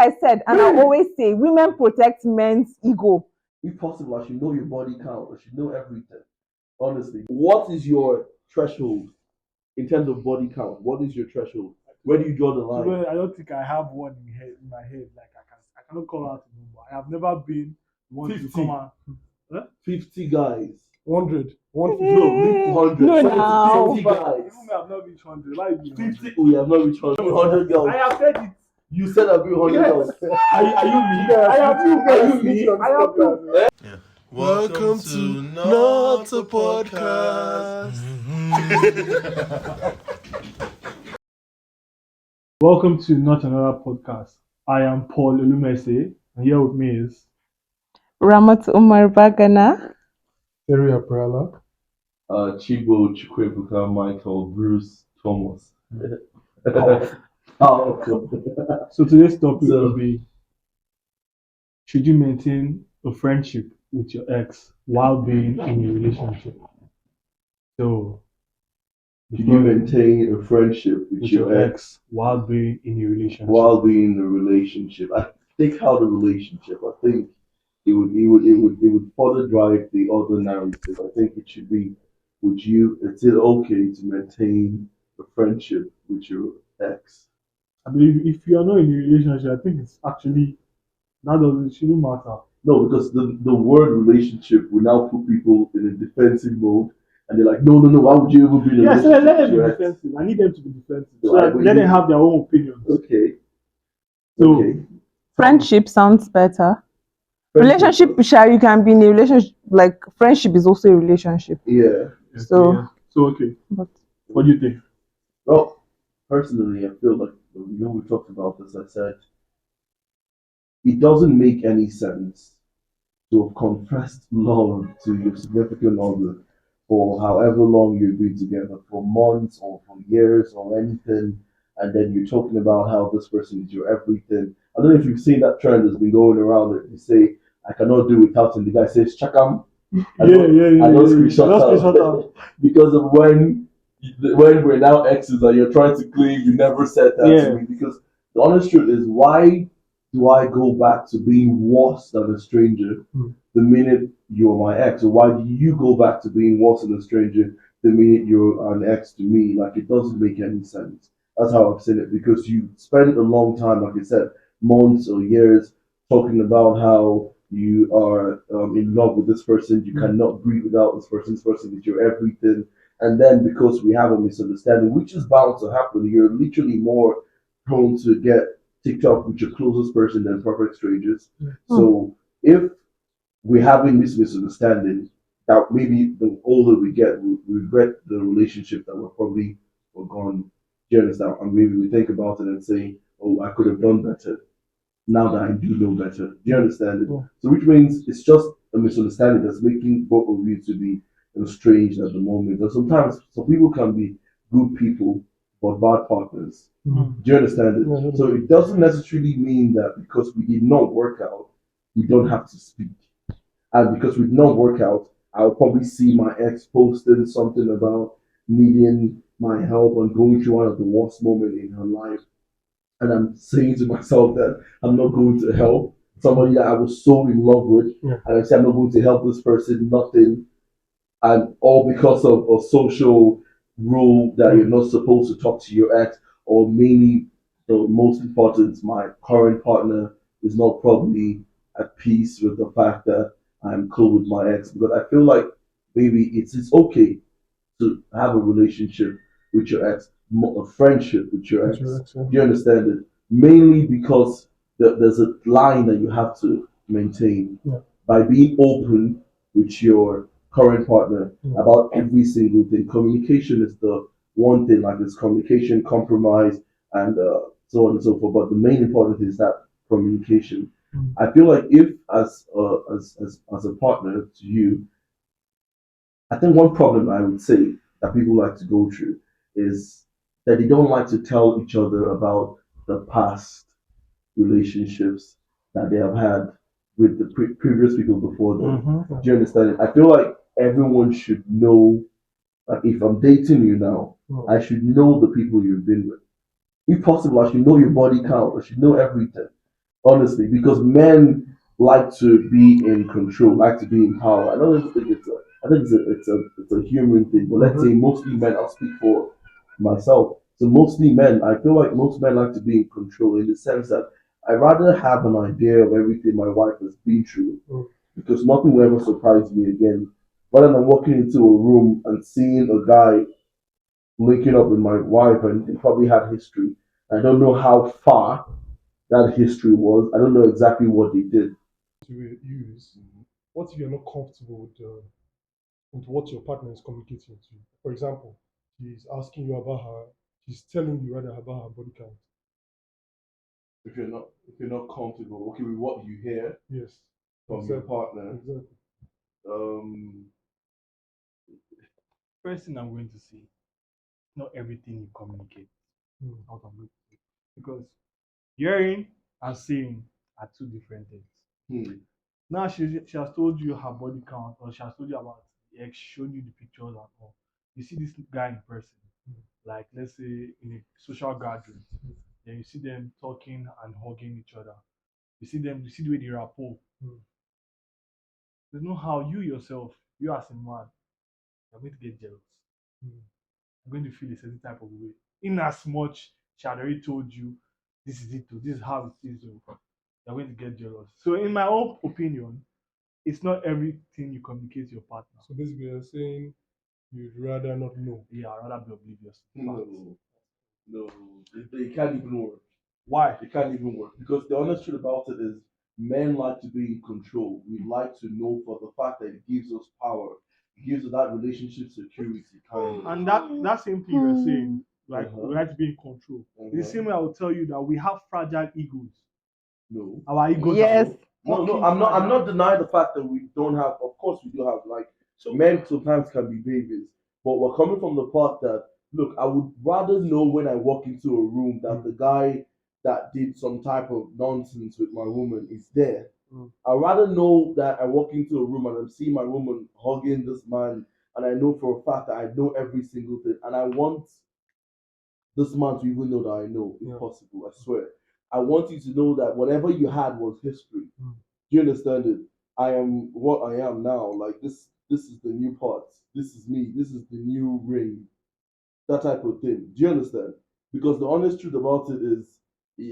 I said, and I always say, women protect men's ego. If possible, I should know your body count. I should know everything. Honestly, what is your threshold in terms of body count? What is your threshold? Where do you draw the line? Well, I don't think I have one in my head. Like I cannot call out a number. I have never been one to 50. come out. Huh? 50 guys. 100. 150. No, reach 100. No, 70, now. 70 guys. Even me, I've not reached 100. Why you 50. We have not reached 100. 100 girls. I have said it. You said I'll be 100 Yes. girls. Are you me? Yes. I have you. Are you me? I have you. Yeah. Welcome to Not a Podcast. Welcome to Not Another Podcast. I am Paul Olumese, and here with me is Ramat Umar Bagana. Terry Aprala. Chibo Chukwebuka Michael Bruce Thomas. Oh. So today's topic So- will be: should you maintain a friendship with your ex while being in a relationship? So, Should you maintain a friendship with with your ex while being in a relationship? while being in a relationship? I think how the relationship. I think it would further drive the other narrative. I think it should be, would you? Is it okay to maintain a friendship with your ex? I believe if you are not in a relationship, I think it's actually it shouldn't matter. No, because the word relationship will now put people in a defensive mode, and they're like, no, why would you ever be in a Yes, relationship let them with be your ex? defensive. I need them to be defensive. So So I that believe- let them have their own opinions. Okay. So- Okay. Friendship sounds better. Relationship, you can be in a relationship. Like friendship is also a relationship. Yeah. So- Okay. But What do you think? Well, personally, I feel like we talked about this. I said it doesn't make any sense to have confessed love to your significant other for however long you've been together, for months or for years or anything, and then you're talking about how this person is your everything. I don't know if you've seen that trend that's been going around that you say, I cannot do without him. The guy says, Chakam. I don't screenshot out. Because of when we're now exes and you're trying to claim you never said that Yeah. to me. Because the honest truth is, why do I go back to being worse than a stranger the minute you're my ex? Or why do you go back to being worse than a stranger the minute you're an ex to me? Like, it doesn't make any sense. That's how I've seen it. Because you spend a long time, like I said, months or years, talking about how you are in love with this person, you cannot breathe without this person is your everything. And then because we have a misunderstanding, which is bound to happen, you're literally more prone to get TikTok with your closest person than perfect strangers. So if we're having this misunderstanding, that maybe the older we get, we regret the relationship that we're gone. Do you understand? And maybe we think about it and say, oh, I could have done better. Now that I do know better. Do you understand it? Yeah. So which means it's just a misunderstanding that's making both of you to be estranged at the moment. And sometimes some people can be good people but bad partners. Do you understand it? Yeah. So it doesn't necessarily mean that because we did not work out, we don't have to speak. And because we did not work out, I'll probably see my ex posting something about needing my help and going through one of the worst moments in her life. And I'm saying to myself that I'm not going to help somebody that I was so in love with. Yeah. And I say I'm not going to help this person, nothing. And all because of a social rule that you're not supposed to talk to your ex, or mainly the most important, my current partner is not probably at peace with the fact that I'm cool with my ex. Because I feel like maybe it's okay to have a relationship with your ex, a friendship with your ex. Do you understand it? Mainly because there's a line that you have to maintain by being open with your current partner about every single thing. Communication is the one thing, like it's communication, compromise, and so on and so forth. But the main important thing is that communication. I feel like if as a partner to you, I think one problem I would say that people like to go through is that they don't like to tell each other about the past relationships that they have had with the previous people before them. Do you understand it? I feel like everyone should know, like if I'm dating you now, I should know the people you've been with. If possible, I should know your body count. I should know everything. honestly, because men like to be in control, like to be in power. I don't think it's a, I think it's a human thing. But let's say mostly men. I'll speak for myself. So mostly men, I feel like most men like to be in control in the sense that I rather have an idea of everything my wife has been through because nothing will ever surprise me again. Rather than walking into a room and seeing a guy linking up with my wife and they probably had history. I don't know how far that history was. I don't know exactly what they did. To use. What if you're not comfortable with what your partner is communicating to you? For example, she's asking you about her, she's telling you rather about her body count. If you're not comfortable, okay, with what you hear Yes, from your partner, exactly. um, First thing I'm going to say, not everything you communicate. Mm. What I'm going to say. Because hearing and saying are two different things. hmm, Now she has told you her body count or she has told you about the ex, shown you the pictures and all. You see this guy in person, like let's say in a social gathering, then you see them talking and hugging each other. You see them, you see the way they rapport. Mm. There's no how you yourself, you as a man, you're going to get jealous. Mm. You're going to feel a certain type of way. In as much she had already told you this is it, oh, this is how it is, oh, you're going to get jealous. So in my own opinion, it's not everything you communicate to your partner. So basically, you're saying you'd rather not know. Yeah, I'd rather be oblivious. no, no, it can't even work. Why? It can't even work because the honest truth about it is men like to be in control. We like to know for the fact that it gives us power. It gives us that relationship security kind of. And that same thing you're saying, like Uh-huh. we like to be in control. It's the Uh-huh. same way I will tell you that we have fragile egos. No. Our egos Yes. are No, fucking I'm not fragile. denying the fact that we don't have. Of course, we do have. Like So men sometimes can be babies, but we're coming from the part that look, I would rather know when I walk into a room that the guy that did some type of nonsense with my woman is there. I'd rather know that I walk into a room and I'm seeing my woman hugging this man, and I know for a fact that I know every single thing, and I want this man to even know that I know, if Yeah. possible. I swear. I want you to know that whatever you had was history. Mm. Do you understand it? I am what I am now. Like this. This is the new part. This is me. This is the new ring. That type of thing. Do you understand? Because the honest truth about it is,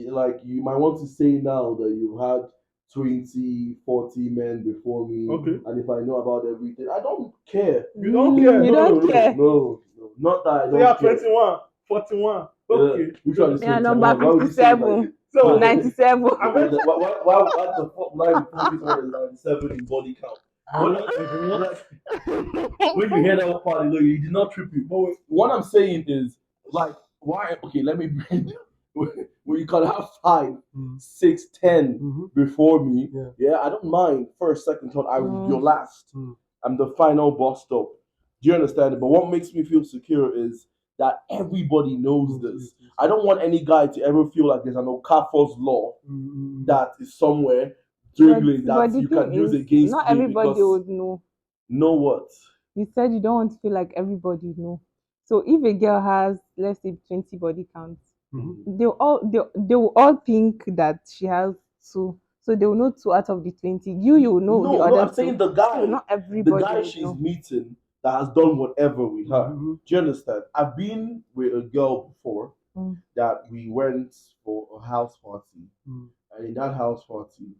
like you might want to say now that you've had 20, 40 men before me, Okay. and if I know about everything, I don't care. You don't care. You No, don't no, care. no, no, not that I So don't you're care. 21, 41. Okay. Which one is Yeah, 21? number Why would you say it like 57, this? So 97. Why the fuck would I be putting this one as 97 in body count? When you hear that part, you did not trip you. But what I'm saying is, like, why? Okay, let me bring where you can have 5, 6, 10 Mhm. before me. Yeah. Yeah, I don't mind. First, second, third. You're Mm. last. Mm. I'm the final boss stop. Do you understand it? But what makes me feel secure is that everybody knows this. I don't want any guy to ever feel like there's an Okafor's law Mm. that is somewhere But, dwindling but that the you thing can use is, against not me everybody because would know. know what? You said you don't want to feel like everybody know. So if a girl has, let's say, 20 body counts, Mhm. they will all think that she has 2. So they will know 2 out of the 20. You will know the No, other I'm 2. saying the So guy, not the everybody guy would she's know. meeting that has done whatever with her. Mhm. Do you understand? I've been with a girl before Mm. that we went for a house party, Mm. and in that house party,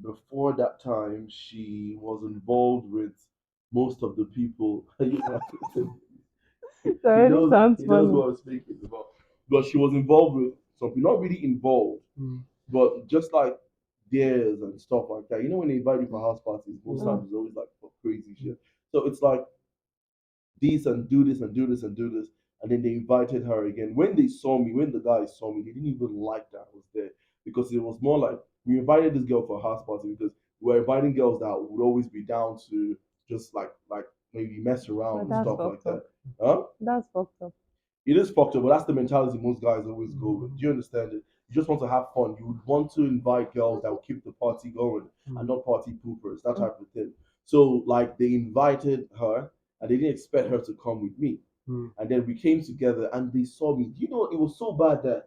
before that time, she was involved with most of the people. So it sounds He knows funny. what I'm speaking about. But she was involved with some people, not really involved, Mm. but just like dares and stuff like that. You know, when they invite you for house parties, most times it's always like for crazy shit. So it's like this and do this and do this and do this. And then they invited her again. When they saw me, when the guys saw me, they didn't even like that I was there because it was more like we invited this girl for a house party because we were inviting girls that would always be down to just like maybe mess around But and that's stuff like fucked that. up. Huh? That's fucked up. It is fucked up, but that's the mentality most guys always go with. Do you understand it? You just want to have fun. You would want to invite girls that will keep the party going and not party poopers, that type of thing. So, like, they invited her and they didn't expect her to come with me. Mm. And then we came together and they saw me. You know, it was so bad that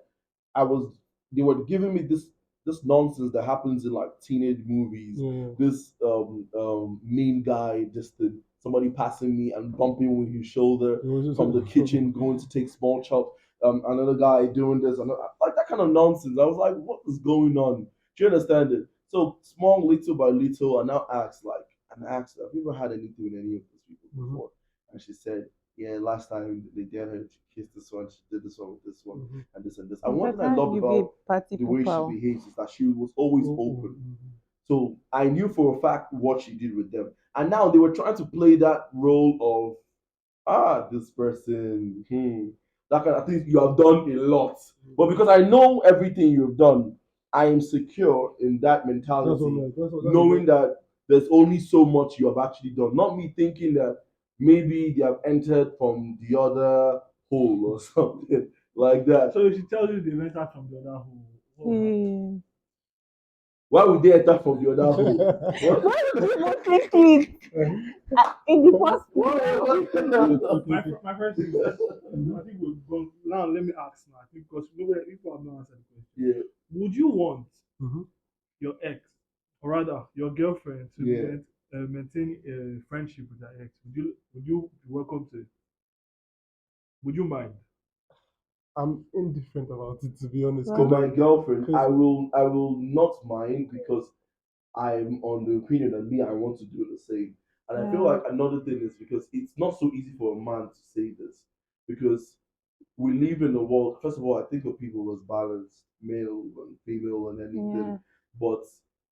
I was, they were giving me this this nonsense that happens in like teenage movies. Yeah. This mean guy, just somebody passing me and bumping with his shoulder It was just from the kitchen, going to take small chop. Another guy doing this, like that kind of nonsense. I was like, what is going on? Do you understand it? So small, little by little, I now asked, have you ever had anything with any of these people Mhm. before? And she said, yeah, last time they dared her to kiss this one, she did this one with this one, Mhm. and this and this. And one thing I Better loved you be a about party the way she pooper. behaves is that she was always Oh, open. mhm. So I knew for a fact what she did with them. And now they were trying to play that role of, this person, that kind of thing. You have done a lot. But because I know everything you've done, I am secure in that That's what mentality, that's what knowing that there's only so much you have actually done. Not me thinking that maybe they have entered from the other hole or something like that. So if she tells you they went out from the other hole, what will happen? Hmm. Why would they enter from the other hole? What? Why did you even think it in the first place? My first thing is, I think we've gone now. Let me ask now. I think because nobody people have not answered the question. Yeah, Would you want Mhm. your ex, or rather your girlfriend, to yeah. maintain a friendship with her ex? Would you be welcome to it? Would you mind? I'm indifferent about it, to be honest. For my girlfriend, Because I will not mind because I'm on the opinion that me, I want to do the same. And I feel Yeah. like another thing is because it's not so easy for a man to say this because we live in a world. First of all, I think of people as balanced, male and female and anything, Yeah. but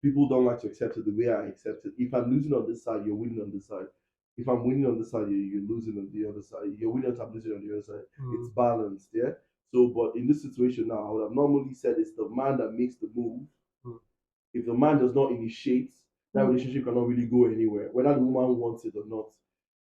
people don't like to accept it the way I accept it. If I'm losing on this side, you're winning on this side. If I'm winning on this side, you're losing on the other side. You're winning, I'm losing on the other side. It's balanced, yeah. So, but in this situation now, I would have normally said it's the man that makes the move. Mm. If the man does not initiate, that Mm. relationship cannot really go anywhere, whether the woman wants it or not.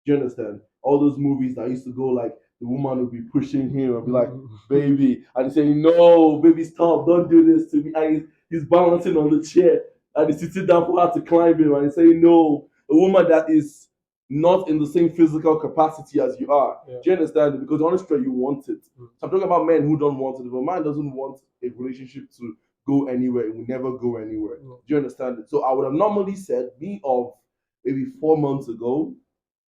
Do you understand? All those movies that used to go like the woman would be pushing him and be like, baby, and he's saying, no, baby, stop, don't do this to me. And he's balancing on the chair and he's sitting down for her to climb him and he's saying, no, a woman that is not in the same physical capacity as you are. Yeah. Do you understand it? Because honestly, you want it. Mm. So I'm talking about men who don't want it. If a man doesn't want a relationship to go anywhere, it will never go anywhere. Mm. Do you understand it? So I would have normally said, me of maybe 4 months ago,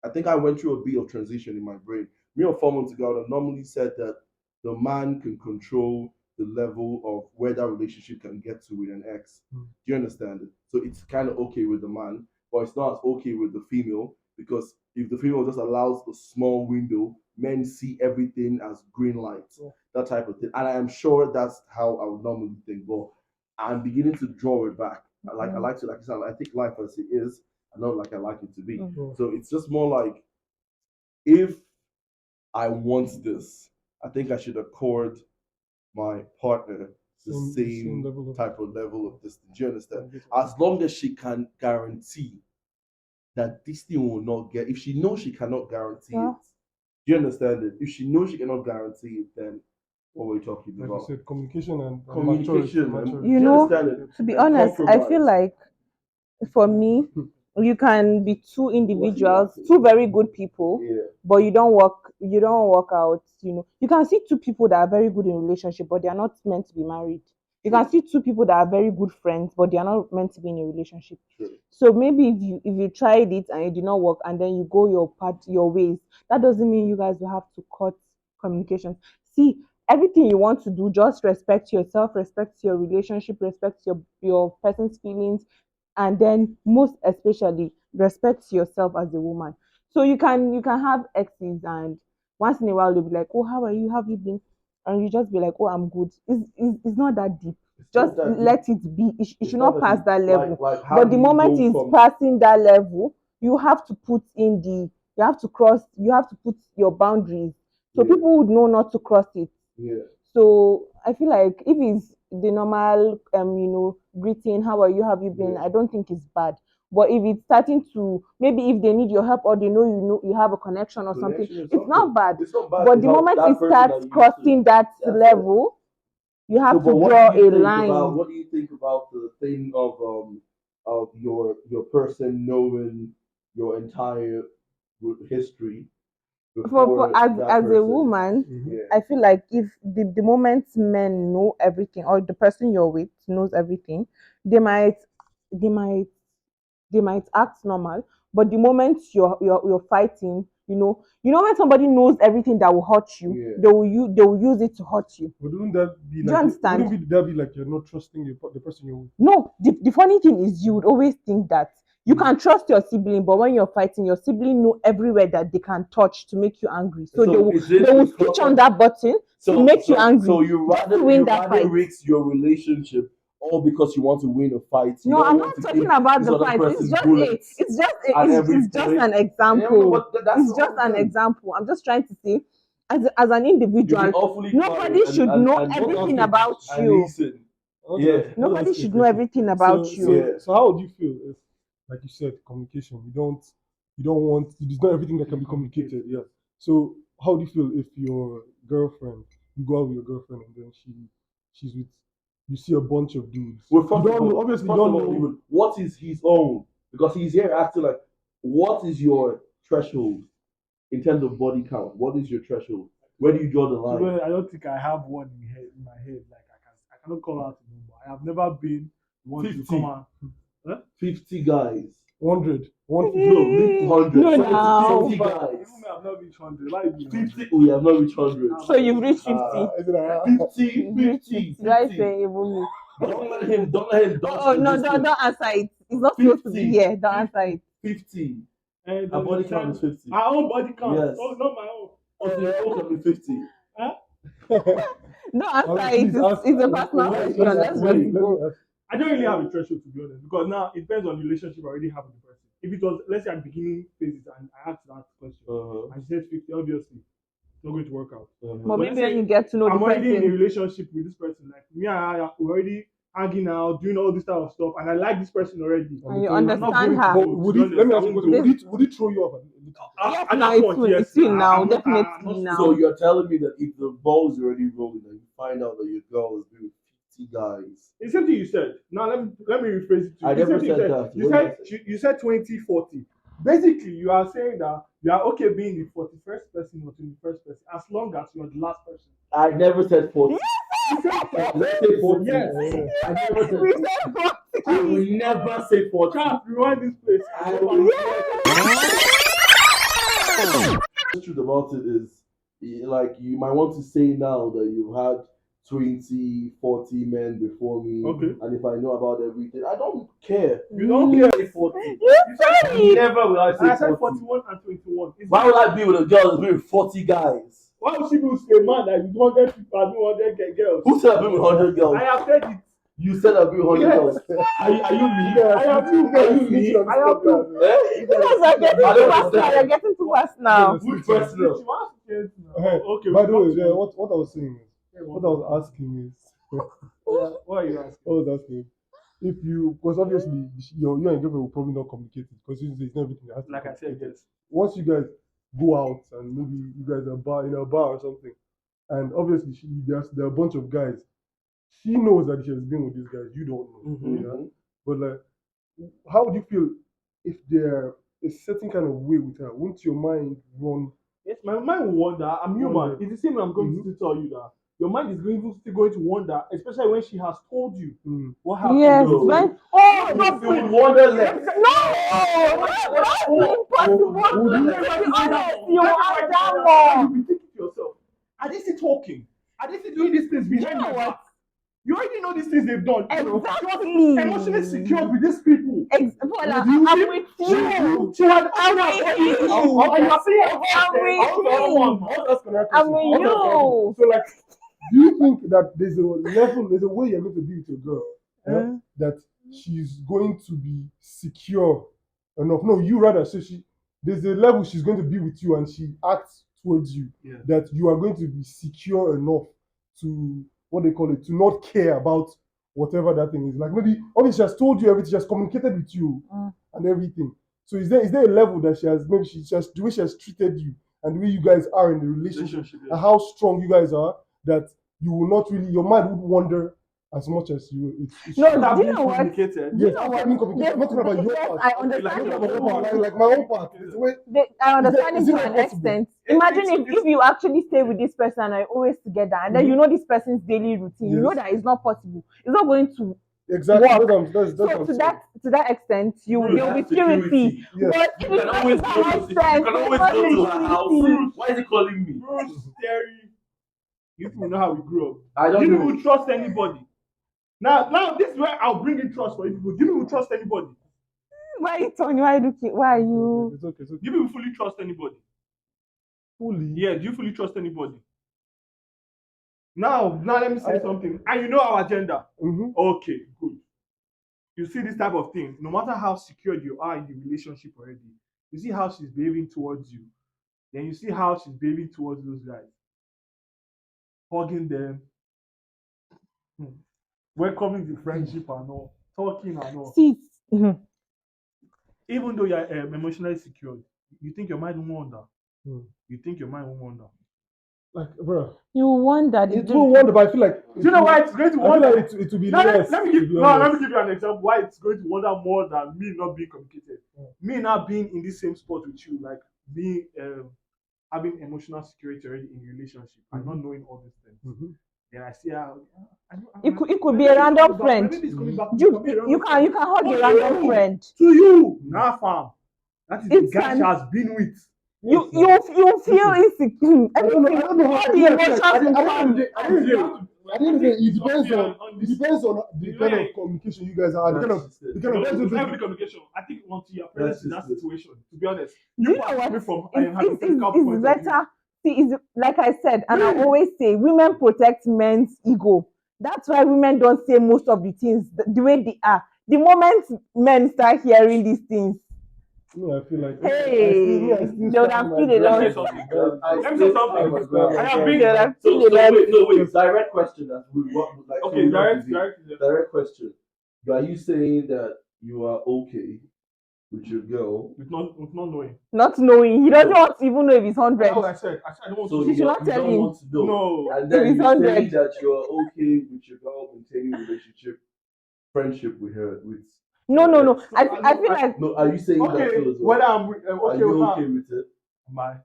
I think I went through a bit of transition in my brain. Me of 4 months ago, I would have normally said that the man can control the level of where that relationship can get to with an ex. Mm. Do you understand it? So it's kind of okay with the man, but it's not as okay with the female because if the female just allows a small window, men see everything as green lights, Yeah. that type of thing. And I am sure that's how I would normally think. But I'm beginning to draw it back. I like to, like I said, I think life as it is, and not like I like it to be. Mm. So it's just more like if I want this, I think I should accord my partner the same level of type of level of distance. Do you understand? get As long as she can guarantee that this thing will not get, if she knows she cannot guarantee Yeah. it, do you understand it? If she knows she cannot guarantee it, then what we're talking like you about? said, communication and Communication, man. maturity. Do You you know, understand it? to be And honest, I feel compromise. like for me, you can be two individuals, two very good people, Yeah, but you don't work out, you know. You can see two people that are very good in relationship, but they are not meant to be married. You can see two people that are very good friends, but they are not meant to be in a relationship. true. So maybe if you tried it and it did not work and then you go your ways, that doesn't mean you guys will have to cut communication. See, everything you want to do, just respect yourself, respect your relationship, respect your person's feelings, and then most especially respect yourself as a woman. So you can have exes and once in a while they'll be like, oh, how are you, how have you been, and you just be like, oh, I'm good. It's not that deep. It's Just not that deep. let it be. It It's should not not that pass deep. that level. Like how But do the you moment go it's from passing that level, you have to put your boundaries so Yeah. people would know not to cross it. yeah. So I feel like if it's the normal, greeting, how are you, have you been? Yeah. I don't think it's bad. But if it's starting to, maybe if they need your help or they know you have a connection or something, Connection or it's not something. bad. It's not bad But to the help moment that it person starts that you used to. crossing that That's it. level, you So, have but to what draw do you a think about line. what do you think about the thing of your person knowing your entire history before as that a person. woman, Mhm. Yeah. I feel like if the moment men know everything, or the person you're with knows everything, they might they might they might act normal. But the moment you're fighting, when somebody knows everything that will hurt you, Yeah. they will use it to hurt you. But wouldn't that be Do you like understand? wouldn't that be like you're not trusting the person you're with? No, the funny thing is you would always think that you Mm. can trust your sibling, but when you're fighting, your sibling know everywhere that they can touch to make you angry. So, is it they will because switch on of- that button to make you angry. So you just to rather win that fight. risk your relationship all because you want to win a fight. You No, don't I'm want not to talking give about this the other fight. It's person just bullets it's just and it's just everything. an Yeah, example. but that's It's the just whole an thing. example. I'm just trying to say, as an You'll be individual, awfully nobody quiet should know and everything asking- about and you. listen. I want Yeah. to ask Nobody you a should know question. everything about you. Yeah. So how would you feel if, like you said, communication? You don't want. It's not everything that can be communicated. Yeah. So how do you feel if your girlfriend, you go out with your girlfriend, and then she's with, you see a bunch of dudes. Well, You first don't of all, know. Obviously, you first don't of all, know. even, what is his own? Because he's here asking like, what is your threshold in terms of body count? What is your threshold? Where do you draw the line? Well, I don't think I have one in my head. Like I cannot call out a number. I have never been one to 50. come out. 50 guys. 100, 150. No, leave 100. No, 70, now. 70 guys. Even me, I've not reached 100. Why you 50, we have not reached 100. So you've reached 50. Is it a- 50, You've reached 50, 50. Why 50. say even me? Don't let him dodge Oh no, this don't thing. answer it. It's not supposed to be 50. here. Don't answer it. 50. And Our body count is 50. My own body count. Yes. Oh, not my own. Also, your own can be 50. Don't answer Okay, it. please ask- It's a personal let me question. ask- Let's let me- just let go. me ask- I don't really have a threshold to be honest, because now it depends on the relationship I already have with the person. If it was, let's say, at the beginning phases and I asked that question, and she said 50, obviously, it's not going to work out. But But maybe let's when say you get to know I'm the already in a person. relationship with this person, like me and I, we're already hanging out, doing all this type of stuff, and I like this person already. And you I'm I'm not understand going her. to But go, would to it, be let me honest, ask I you, won't would go. it throw you off a little? Yes, At now that it's point, will. yes, It's will now. I'm not- I'm Definitely not- now. So you're telling me that if the ball is already rolling and you find out that your girl is with 50 guys, It's something you said. Now let me rephrase it to you. I It's never something you said that. You What said did I you said 20, 40. Basically, you are saying that you are okay being the 41st person or 21st person as long as you're the last person. I never said 40. You said Let's say 40. Yes. I never said We 40. said 40. I will never say 40. Can't rewind this place. I will The truth about it is, like, you might want to say now that you've had 20, 40 men before me, Okay. and if I know about everything, I don't care. You don't I care. say 40. You said it. Never will I I say said 40. 41 and 21. Why would I be with a girl that's been with 40 guys? Why would she be with a man that you 100 people and 100 girls? Who said I've been with 100 girls? I have said it. You said I've been with 100 Yes. girls. Are you me? I have you. Are you me? I have you. Eh? You guys are getting I too don't fast now. understand. You're getting too fast now. Which personal? She wants to change now. Okay. Okay. By the we way, come to you. what I was saying is, what I was asking is, What are you asking? I was asking if you, because obviously you and your girlfriend will probably not communicate it because it's not everything that has to be Like I said, communicated. yes. Once you guys go out and maybe you guys are in a bar or something, and obviously there are a bunch of guys. She knows that she has been with these guys. You don't know. Mhm. Yeah? But like, how would you feel if there is a certain kind of way with her? Won't your mind run? Yes, my mind will wonder. I'm human. Wonder. It's the same way I'm going to still tell you that. Your mind is still going to wonder, especially when she has told you what happened. Yes, No. when You would wonder less. that's impossible. Would you- To be honest, you You'll wonder more. be thinking to yourself, are they still talking? Are they still doing these things behind You know my what? back? You already know these things they've done. Exactly. You're emotionally secured with these people. Voila, Do you I'm think with she you. she had I'm with you. I'm with you. So like, do you think that there's a way you're going to be with your girl that she's going to be secure enough? No, you rather. So there's a level she's going to be with you, and she acts towards you that you are going to be secure enough to what they call it, to not care about whatever that thing is. Like maybe obviously she has told you everything, she has communicated with you and everything. So is there a level that she has the way she has treated you and the way you guys are in the relationship and how strong you guys are that you will not really, your mind would wonder as much as you. It's No, After do you being know what? communicated. Do you Yes, know after what? being communicated, I'm not talking about your Yes, part. I I'm understand talking your about your part, own. like my own part. It's the way. I understand Is it it to not an possible? extent. It- Imagine it's- if you actually stay with this person and are always together, and then you know this person's daily routine. You know Yes. that it's not possible. It's not going to Exactly. work. That's So what I'm to saying. that extent, You there will have be purity. security. Yes. But You if it's can not always to go that to extent, you can there always must go be to her house. purity. Why is he calling me? Bruce, Terry, you people know how we grew up. I Do don't you know. people trust anybody? Now this is where I'll bring in trust for you people. Do you people trust anybody? Why are you Tony? Why are you looking? Why are you? It's okay. It's okay. Do you people fully trust anybody? Fully. Yeah, do you fully trust anybody? Now let me say something. And you know our agenda. Mm-hmm. Okay, good. You see this type of thing, no matter how secured you are in the relationship already, you see how she's behaving towards you. Then you see how she's behaving towards those guys. Hugging them, welcoming the friendship and all, talking and all. See, mhm. Even though you're emotionally secured, you think your mind won't wander. Hmm. You think your mind won't wander. Like, bro, You wonder. it will wonder, but I feel like. Do you know why it's going to I feel wander? like it will be Now, less. let me to give be no, let honest. me give you an example why it's going to wander more than me not being communicated. Me not being in the same spot with you, like being having emotional security already in a relationship and not knowing all these things. Mhm. Then I see how It could be a random friend. You can hug a random friend. To you, now fam. That is the It's guy an- she has been with. You feel insecure. I don't know how. All the emotions will come. At the end of the day, it depends on the kind of communication you guys are. The kind of Every communication. I think until you're present in that situation, to be honest, Do you know are what? coming from a hypothetical It's point of view. better. See, it's like I said, and I always say, women protect men's ego. That's why women don't say most of the things the way they are. The moment men start hearing these things, No, I feel like hey, I still they would stand have my feel a ground. lot. Let me say something. I have been. They would have So feel a lot. wait. Direct question. That we what like. so Okay, we direct. Direct question. Are you saying that you are okay with your girl? With not knowing. Not knowing, he doesn't want to even know if it's 100. That's what I said. I don't want So to. You should not tell don't him. want to know. No. And then If it's you say 100. that you are okay with your girl maintaining relationship, friendship with her. No. So, I feel like No, are you saying that Okay, too as well? whether I'm Are okay you with okay her. with it? My.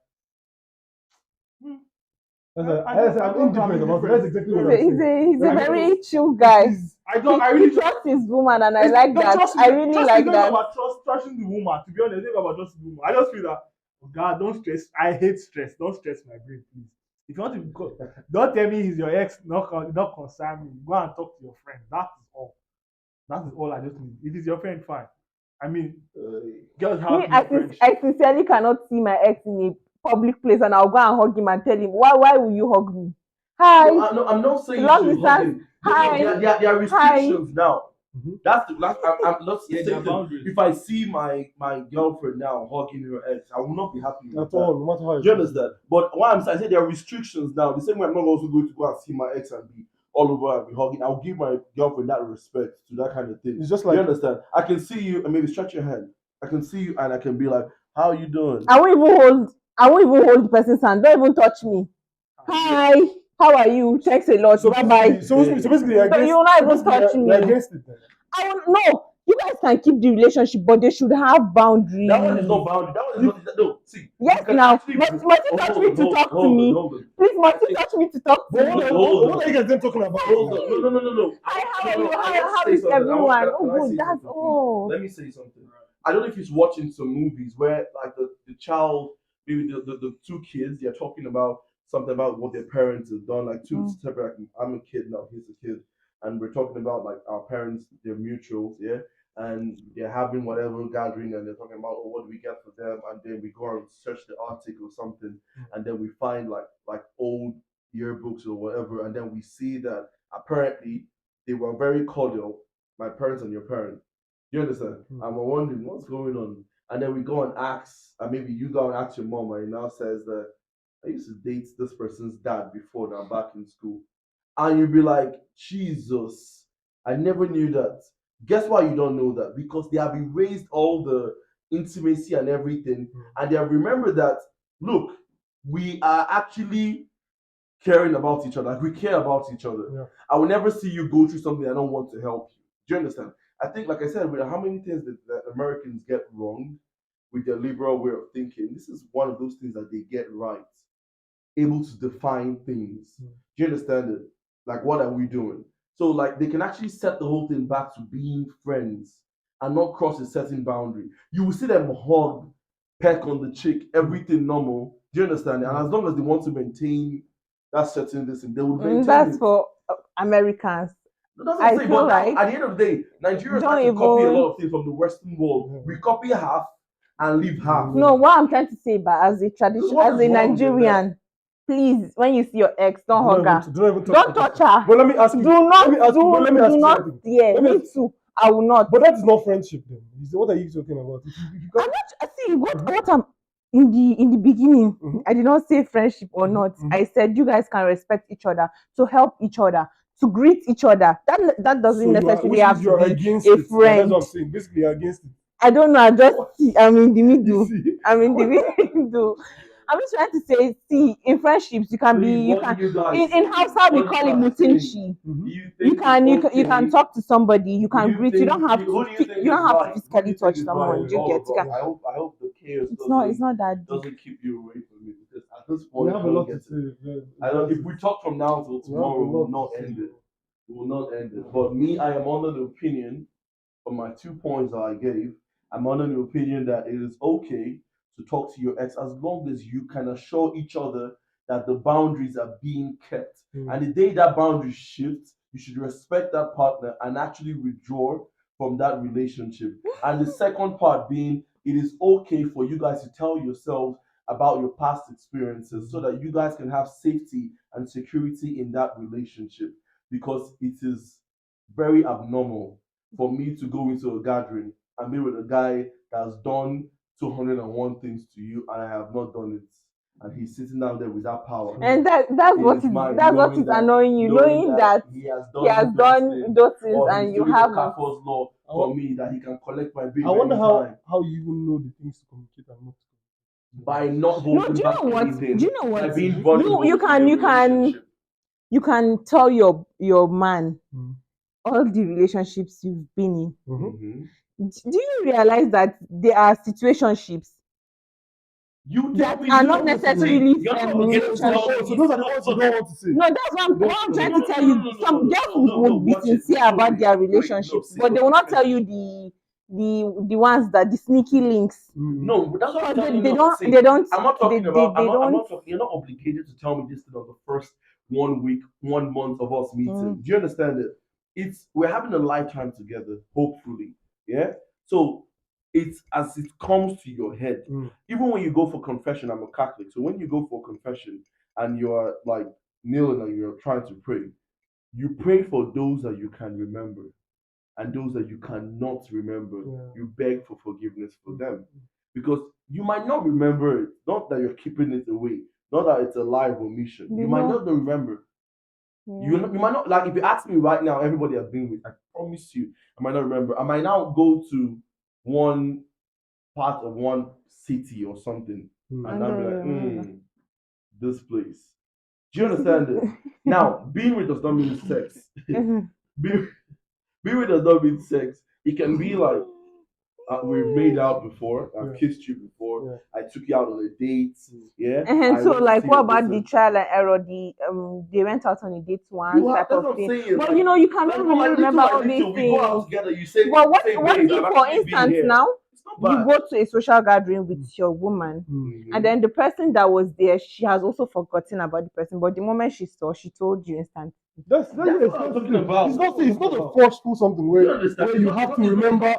I'm indifferent about it. That's exactly what I'm saying. he's a I very chill guy. I really He trusts his woman, and I It's- like no, that. trust I me, really trust like me, that. Not about trusting the woman. To be honest, it's not about trusting the woman. I just feel that, oh God, don't stress. I hate stress. Don't stress my brain, please. If you want to go, don't tell me he's your ex. Not concern me. Go and talk to your friend. That is all. That is all I just need. If it's your friend, fine. I mean, girls have Me, friends. I sincerely cannot see my ex in a public place, and I'll go and hug him and tell him, why will you hug me? Hi. No, I'm not saying you Long should hug distance. him. Hi. There are restrictions now. Mhm. That's I'm not Yeah, saying there are that boundaries. if I see my girlfriend now hugging her ex, I will not be happy with At that. all, no matter how. Do you understand? But what I'm saying, I say there are restrictions now. The same way I'm not also going to go and see my ex and be all over and be hugging. I'll give my girlfriend that respect to that kind of thing. It's just Do you like understand? I can see you and maybe stretch your hand. I can see you and I can be like, "How you doing?" I won't even hold the person's hand. Don't even touch me. Hi. How are you? Thanks a lot. Bye bye. So basically, But you will not even touch me. You're against it then. I don't know. You guys can keep the relationship, but they should have boundaries. That one is not boundary. That one is not. No, see. Yes, you can now actually- must you touch me to talk to me? Hold on. Please, must you touch me to talk to But me? what are you guys then talking about? Hold on. No. Hi, how are No, you? I want to How say is something. everyone? Can Oh, I good. say That's something, please? oh. Let me say something. I don't know if he's watching some movies where like the child, maybe the two kids, they're talking about something about what their parents have done. Like two separate. Like, I'm a kid now. He's a kid, and we're talking about like our parents, their mutuals, yeah. And they're having whatever gathering, and they're talking about, oh, what do we get for them? And then we go and search the article or something, and then we find like old yearbooks or whatever, and then we see that apparently they were very cordial, my parents and your parents. You understand? And we're wondering what's going on. And then we go and ask, and maybe you go and ask your mom, and he now says that I used to date this person's dad before now back in school. And you'll be like, Jesus, I never knew that. Guess why you don't know that? Because they have erased all the intimacy and everything, and they have remembered that, look, we are actually caring about each other. Like we care about each other. Yeah. I will never see you go through something I don't want to help you. Do you understand? I think, like I said, with how many things that Americans get wrong with their liberal way of thinking, this is one of those things that they get right. Able to define things. Do you understand it? Like, what are we doing? So, like, they can actually set the whole thing back to being friends and not cross a certain boundary. You will see them hug, peck on the cheek, everything normal. Do you understand it? And as long as they want to maintain that certain this, they will maintain That's it. for Americans. That's what I I'm saying. feel But like at the end of the day, Nigerians don't like to copy a even- lot of things from the Western world. We copy half and leave half. No, what I'm trying to say, but as a tradition, What as is a wrong with Nigerian, please, when you see your ex, don't hug her. Don't even Don't touch her. But let me ask you. Do not Let me ask you. But let me ask do you not. something. Yeah, Let me me ask- too. I will not. But that is not friendship, then. What are you talking about? If you I'm not. See what I'm in the beginning. Mhm. I did not say friendship or not. Mhm. I said you guys can respect each other, to help each other, to greet each other. That doesn't necessarily have to be against a it. That's friend. what I'm saying. Basically, you're against it. I don't know. I'm in the You middle. see? I'm in the middle. I'm just trying to say, see, in friendships, you can be, you can. In Hausa, we call it mutunci. You can talk to somebody, you can greet. You don't have to physically touch someone. You get. I hope the chaos It's not that deep. doesn't keep you away from me, because at this We point have I a don't lot to get it. say. I don't. If we talk from now till We have a tomorrow, we will lot not to end say. it. We will not end it. But me, I am under the opinion, from my 2 points that I gave, I'm under the opinion that it is okay to talk to your ex as long as you can assure each other that the boundaries are being kept. And the day that boundary shifts, you should respect that partner and actually withdraw from that relationship. And the second part being, it is okay for you guys to tell yourselves about your past experiences so that you guys can have safety and security in that relationship, because it is very abnormal for me to go into a gathering and be with a guy that's done 201 things to you and I have not done it. And he's sitting down there without power. And that's In what his is mind, that's what knowing is that- annoying you, knowing that he has he has done those things or and he's you doing the haven't. Kafor's law for me, that he can collect my bill I wonder anytime how you even know the things to communicate and not to communicate. by not No, holding do you back know what? anything. Do you know By what? being vulnerable You to can your you can relationship. you can tell your man Mhm. all the relationships you've been in. Mhm. Do you realize that there are situationships You that tell me are you not don't necessarily You're not um, obligated to tell me. relationships? So those are the ones you don't want to say. No, that's what I'm trying to tell you. Some girls no, would be watch it. sincere No, about wait, their wait, no, relationships, see, but they will okay, not tell finish. you the ones that the sneaky links. No, but that's what I'm Because telling they you. don't See, they don't I'm not talking they about. I'm don't. not talking. You're not obligated to tell me this thing on the first 1 week, 1 month of us meeting. Mm. Do you understand it? We're having a lifetime together, hopefully. Yeah. So it's as it comes to your head. Mm. Even when you go for confession, I'm a Catholic. So when you go for confession and you're like kneeling and you're trying to pray, you pray for those that you can remember, and those that you cannot remember, Yeah. you beg for forgiveness for them. Because you might not remember it, not that you're keeping it away, not that it's a live omission. You might not remember. You might not, like, if you ask me right now, everybody I've been with, I promise you, I might not remember. I might now go to one part of one city or something, Mm. and I I'll be don't like, remember. this place. Do you understand it? Now, being with does not mean sex. being, being with does not mean sex. It can be like, we've made out before. I've kissed you before. I took you out on a date. Yeah. And I so, went to like, see what your about the business. trial and error? They went out on a date once You have, type that's of what I'm thing. saying. But like, you know, you cannot no, really like, remember little all by these little, we go out things. together. You say, But what say, what babe, if, I'm for actually being instance, here. now It's not you bad. go to a social gathering with your woman, Mhm. and then the person that was there, she has also forgotten about the person, but the moment she saw, she told you instantly. That's what I'm talking about. It's not a forceful something where, You understand? where you have to remember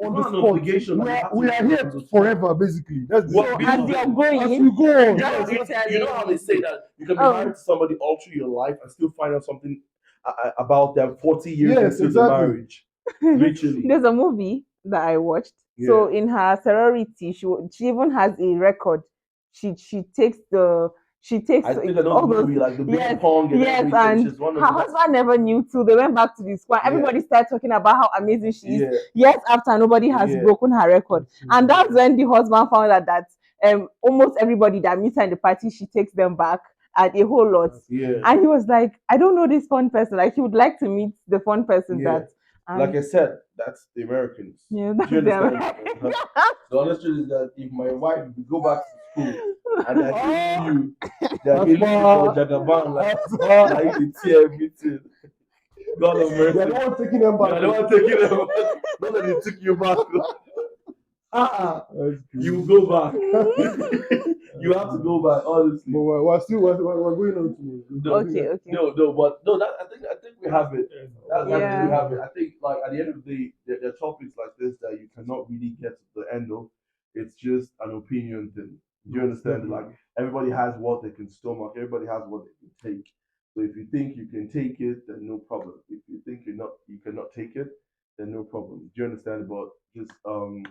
on the not an spot. obligation that you have to We are remember here on the spot. forever, basically. That's What So people as do. you're as going, you go on. You know, Just you know how they say that you can be Oh. married to somebody all through your life and still find out something about them 40 years Yes, into exactly. the marriage. Literally. there's a movie that I watched. So in her sorority, she even has a record. She takes I think I know all the those. movie, like the big Yes, pong and yes, everything. and She's one her of the husband never knew too. They went back to the square. Yeah. Everybody started talking about how amazing she is. Yeah. Years after, nobody has Yeah. broken her record, and that's when the husband found out that almost everybody that meets her in the party, she takes them back. and a whole lot. Yeah. And he was like, I don't know this fun person. Like he would like to meet the fun person Yeah. that. And Like I said, that's the Americans. yeah, Do that's you the understand? The honest truth is that if my wife would go back to school and they're telling you, they're telling you for Jagaban, like they tear everything. God of mercy. They're the one taking them back. You're the one taking them. Not that they took you back. You go back. You have to go back, honestly. But we're still we're going on to Okay. But no, that I think we have it. I think Yeah. we have it. I think like at the end of the day, there are topics like this that you cannot really get to the end of. It's just an opinion thing. Do you understand? Like everybody has what they can stomach. Everybody has what they can take. So if you think you can take it, then no problem. If you think you cannot take it, then no problem. Do you understand? But just comment,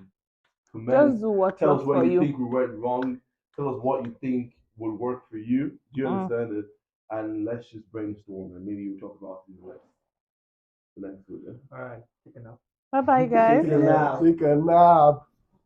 Just do what tell works us for where you you. think we went wrong. Tell us what you think would work for you. Do you understand it? And let's just brainstorm and maybe we'll talk about it in the next video. All right, take it now. Bye bye, guys. Take a nap. Take a nap.